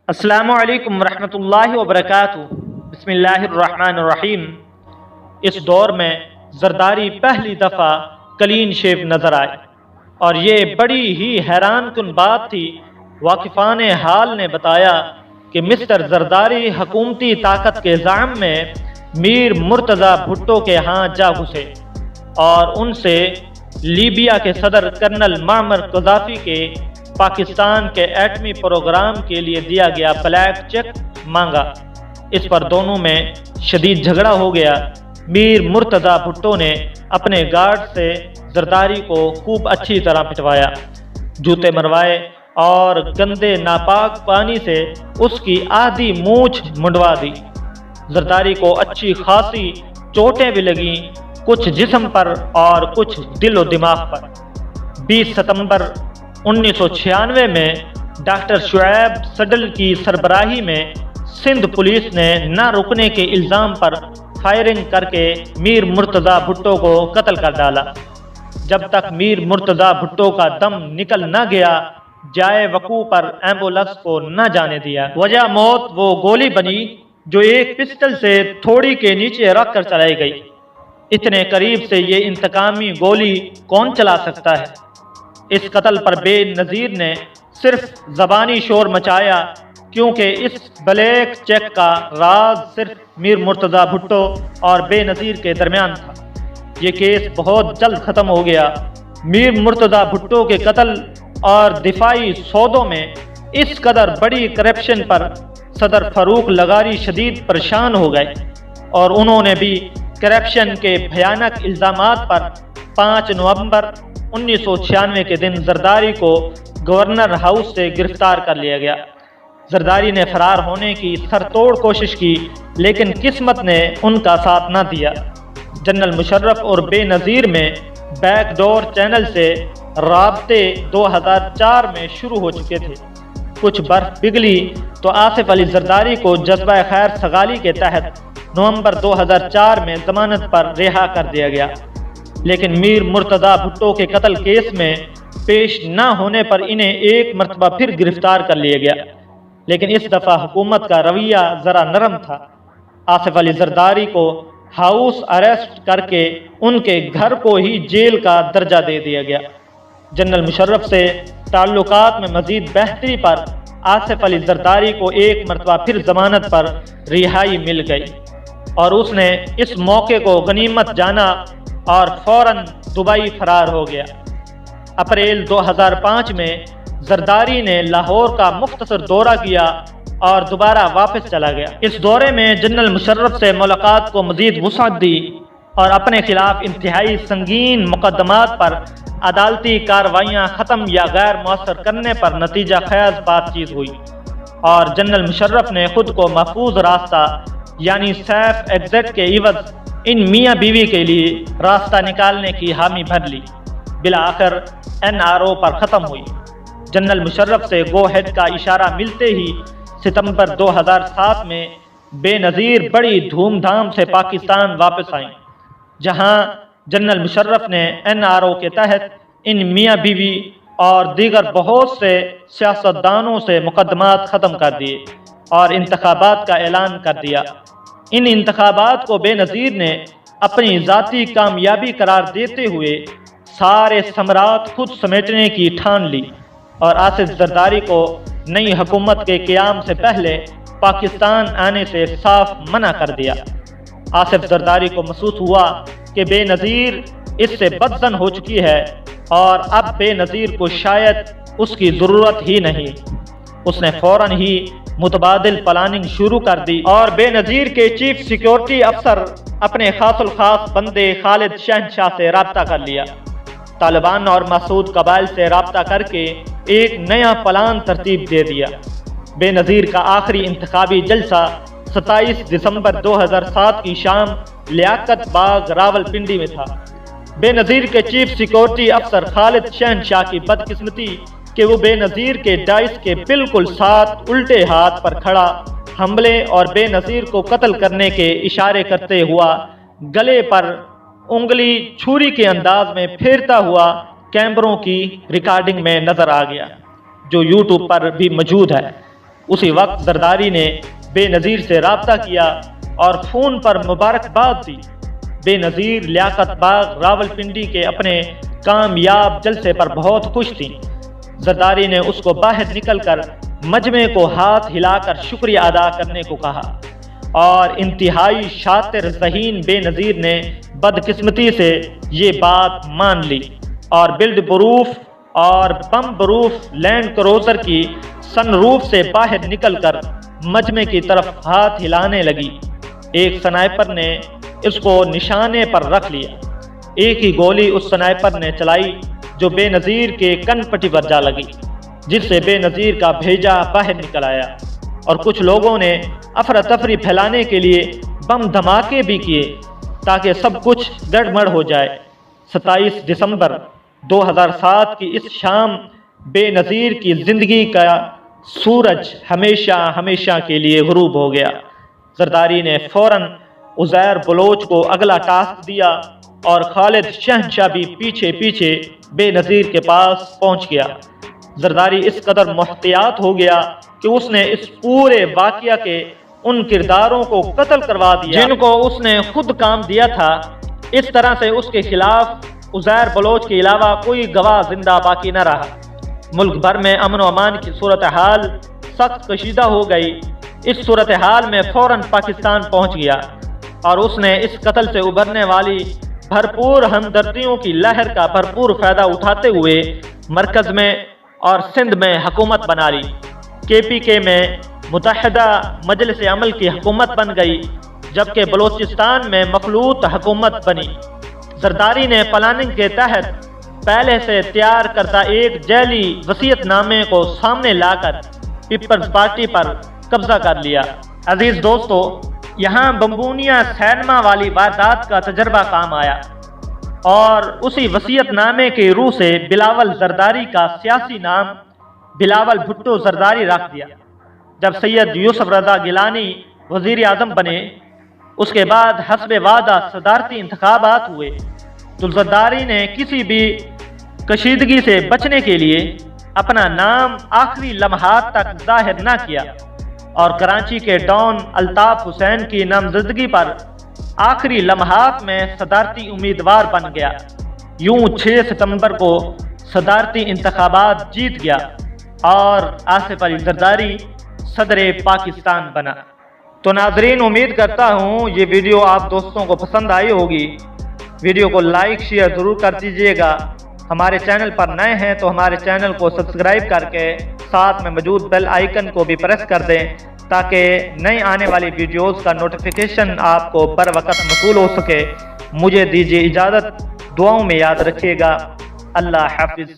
السلام علیکم ورحمۃ اللہ وبرکاتہ۔ بسم اللہ الرحمن الرحیم۔ اس دور میں زرداری پہلی دفعہ کلین شیو نظر آئے اور یہ بڑی ہی حیران کن بات تھی۔ واقفان حال نے بتایا کہ مسٹر زرداری حکومتی طاقت کے زعم میں میر مرتضی بھٹو کے ہاں جا گھسے اور ان سے لیبیا کے صدر کرنل معمر قذافی کے پاکستان کے ایٹمی پروگرام کے لیے دیا گیا بلیک چیک مانگا۔ اس پر دونوں میں شدید جھگڑا ہو گیا۔ میر مرتضی بھٹو نے اپنے گارڈ سے زرداری کو خوب اچھی طرح پٹوایا، جوتے مروائے اور گندے ناپاک پانی سے اس کی آدھی مونچھ منڈوا دی۔ زرداری کو اچھی خاصی چوٹیں بھی لگیں، کچھ جسم پر اور کچھ دل و دماغ پر۔ 20 ستمبر 1996 میں ڈاکٹر شعیب سڈل کی سربراہی میں سندھ پولیس نے نہ رکنے کے الزام پر فائرنگ کر کے میر مرتضی بھٹو کو قتل کر ڈالا۔ جب تک میر مرتضی بھٹو کا دم نکل نہ گیا، جائے وقوع پر ایمبولینس کو نہ جانے دیا۔ وجہ موت وہ گولی بنی جو ایک پسٹل سے تھوڑی کے نیچے رکھ کر چلائی گئی۔ اتنے قریب سے یہ انتقامی گولی کون چلا سکتا ہے؟ اس قتل پر بے نظیر نے صرف زبانی شور مچایا، کیونکہ اس بلیک چیک کا راز صرف میر مرتضی بھٹو اور بے نظیر کے درمیان تھا۔ یہ کیس بہت جلد ختم ہو گیا۔ میر مرتضی بھٹو کے قتل اور دفاعی سودوں میں اس قدر بڑی کرپشن پر صدر فاروق لغاری شدید پریشان ہو گئے اور انہوں نے بھی کرپشن کے بھیانک الزامات پر 5 نومبر 1996 کے دن زرداری کو گورنر ہاؤس سے گرفتار کر لیا گیا۔ زرداری نے فرار ہونے کی سر توڑ کوشش کی، لیکن قسمت نے ان کا ساتھ نہ دیا۔ جنرل مشرف اور بے نظیر میں بیک ڈور چینل سے رابطے 2004 میں شروع ہو چکے تھے۔ کچھ برف پگھلی تو آصف علی زرداری کو جذبہ خیر سگالی کے تحت نومبر 2004 میں ضمانت پر رہا کر دیا گیا، لیکن میر مرتضی بھٹو کے قتل کیس میں پیش نہ ہونے پر انہیں ایک مرتبہ پھر گرفتار کر لیا گیا، لیکن اس دفعہ حکومت کا رویہ ذرا نرم تھا۔ آصف علی زرداری کو ہاؤس اریسٹ کر کے ان کے گھر کو ہی جیل کا درجہ دے دیا گیا۔ جنرل مشرف سے تعلقات میں مزید بہتری پر آصف علی زرداری کو ایک مرتبہ پھر ضمانت پر رہائی مل گئی اور اس نے اس موقع کو غنیمت جانا اور فوراً دبئی فرار ہو گیا۔ اپریل 2005 میں زرداری نے لاہور کا مختصر دورہ کیا اور دوبارہ واپس چلا گیا۔ اس دورے میں جنرل مشرف سے ملاقات کو مزید وسعت دی اور اپنے خلاف انتہائی سنگین مقدمات پر عدالتی کارروائیاں ختم یا غیر مؤثر کرنے پر نتیجہ خیز بات چیت ہوئی اور جنرل مشرف نے خود کو محفوظ راستہ یعنی سیف ایگزٹ کے عوض ان میاں بیوی کے لیے راستہ نکالنے کی حامی بھر لی۔ بالآخر NRO پر ختم ہوئی۔ جنرل مشرف سے گو ہیڈ کا اشارہ ملتے ہی ستمبر 2007 میں بے نظیر بڑی دھوم دھام سے پاکستان واپس آئیں، جہاں جنرل مشرف نے NRO کے تحت ان میاں بیوی اور دیگر بہت سے سیاستدانوں سے مقدمات ختم کر دیے اور انتخابات کا اعلان کر دیا۔ ان انتخابات کو بے نظیر نے اپنی ذاتی کامیابی قرار دیتے ہوئے سارے ثمرات خود سمیٹنے کی ٹھان لی اور آصف زرداری کو نئی حکومت کے قیام سے پہلے پاکستان آنے سے صاف منع کر دیا۔ آصف زرداری کو محسوس ہوا کہ بے نظیر اس سے بدظن ہو چکی ہے اور اب بے نظیر کو شاید اس کی ضرورت ہی نہیں۔ اس نے فوراً ہی متبادل پلاننگ شروع کر دی اور بے نظیر کے چیف سیکیورٹی افسر اپنے خاص الخاص بندے خالد شہنشاہ سے رابطہ کر لیا۔ طالبان اور مسعود قبائل سے رابطہ کر کے ایک نیا پلان ترتیب دے دیا۔ بے نظیر کا آخری انتخابی جلسہ 27 دسمبر 2007 کی شام لیاقت باغ راولپنڈی میں تھا۔ بے نظیر کے چیف سیکیورٹی افسر خالد شہنشاہ کی بدقسمتی کہ وہ بے نظیر کے ڈائس کے بالکل ساتھ الٹے ہاتھ پر کھڑا حملے اور بے نظیر کو قتل کرنے کے اشارے کرتے ہوا گلے پر انگلی چھری کے انداز میں پھیرتا ہوا کیمروں کی ریکارڈنگ میں نظر آ گیا، جو یوٹیوب پر بھی موجود ہے۔ اسی وقت زرداری نے بے نظیر سے رابطہ کیا اور فون پر مبارکباد دی۔ بے نظیر لیاقت باغ راولپنڈی کے اپنے کامیاب جلسے پر بہت خوش تھیں۔ زرداری نے اس کو باہر نکل کر مجمع کو ہاتھ ہلا کر شکریہ ادا کرنے کو کہا، اور انتہائی شاطر ذہین بے نظیر نے بدقسمتی سے یہ بات مان لی اور بلڈ پروف اور بم پروف لینڈ کروزر کی سن روف سے باہر نکل کر مجمع کی طرف ہاتھ ہلانے لگی۔ ایک سنائپر نے اس کو نشانے پر رکھ لیا۔ ایک ہی گولی اس سنائپر نے چلائی جو بے نظیر کے کن پٹی پر جا لگی، جس سے بے نظیر کا بھیجا باہر نکل آیا، اور کچھ لوگوں نے افراتفری پھیلانے کے لیے بم دھماکے بھی کیے تاکہ سب کچھ گڑبڑ ہو جائے۔ 27 دسمبر 2007 کی اس شام بے نظیر کی زندگی کا سورج ہمیشہ ہمیشہ کے لیے غروب ہو گیا۔ زرداری نے فوراً عزیر بلوچ کو اگلا ٹاسک دیا اور خالد شہنشاہ بھی پیچھے پیچھے بے نظیر کے پاس پہنچ گیا۔ زرداری اس قدر محتاط ہو گیا کہ اس نے اس پورے واقعہ کے ان کرداروں کو قتل کروا دیا جن کو اس نے خود کام دیا تھا۔ اس طرح سے اس کے خلاف عزیر بلوچ کے علاوہ کوئی گواہ زندہ باقی نہ رہا۔ ملک بھر میں امن و امان کی صورتحال سخت کشیدہ ہو گئی۔ اس صورتحال میں فوراً پاکستان پہنچ گیا اور اس نے اس قتل سے ابھرنے والی بھرپور ہمدردیوں کی لہر کا بھرپور فائدہ اٹھاتے ہوئے مرکز میں اور سندھ میں حکومت بنا لی۔ KPK میں متحدہ مجلس عمل کی حکومت بن گئی، جبکہ بلوچستان میں مخلوط حکومت بنی۔ زرداری نے پلاننگ کے تحت پہلے سے تیار کردہ ایک جعلی وصیت نامے کو سامنے لا کر پیپلز پارٹی پر قبضہ کر لیا۔ عزیز دوستو، یہاں بمبونیا سینما والی واردات کا تجربہ کام آیا اور اسی وصیت نامے کی روح سے بلاول زرداری کا سیاسی نام بلاول بھٹو زرداری رکھ دیا۔ جب سید یوسف رضا گیلانی وزیر اعظم بنے، اس کے بعد حسب وعدہ صدارتی انتخابات ہوئے، تو زرداری نے کسی بھی کشیدگی سے بچنے کے لیے اپنا نام آخری لمحات تک ظاہر نہ کیا اور کراچی کے ڈان الطاف حسین کی نامزدگی پر آخری لمحات میں صدارتی امیدوار بن گیا۔ یوں 6 ستمبر کو صدارتی انتخابات جیت گیا اور آصف علی زرداری صدر پاکستان بنا۔ تو ناظرین، امید کرتا ہوں یہ ویڈیو آپ دوستوں کو پسند آئی ہوگی۔ ویڈیو کو لائک شیئر ضرور کر دیجئے گا۔ ہمارے چینل پر نئے ہیں تو ہمارے چینل کو سبسکرائب کر کے ساتھ میں موجود بیل آئیکن کو بھی پریس کر دیں تاکہ نئی آنے والی ویڈیوز کا نوٹیفیکیشن آپ کو بر وقت موصول ہو سکے۔ مجھے دیجیے اجازت، دعاؤں میں یاد رکھیے گا۔ اللہ حافظ۔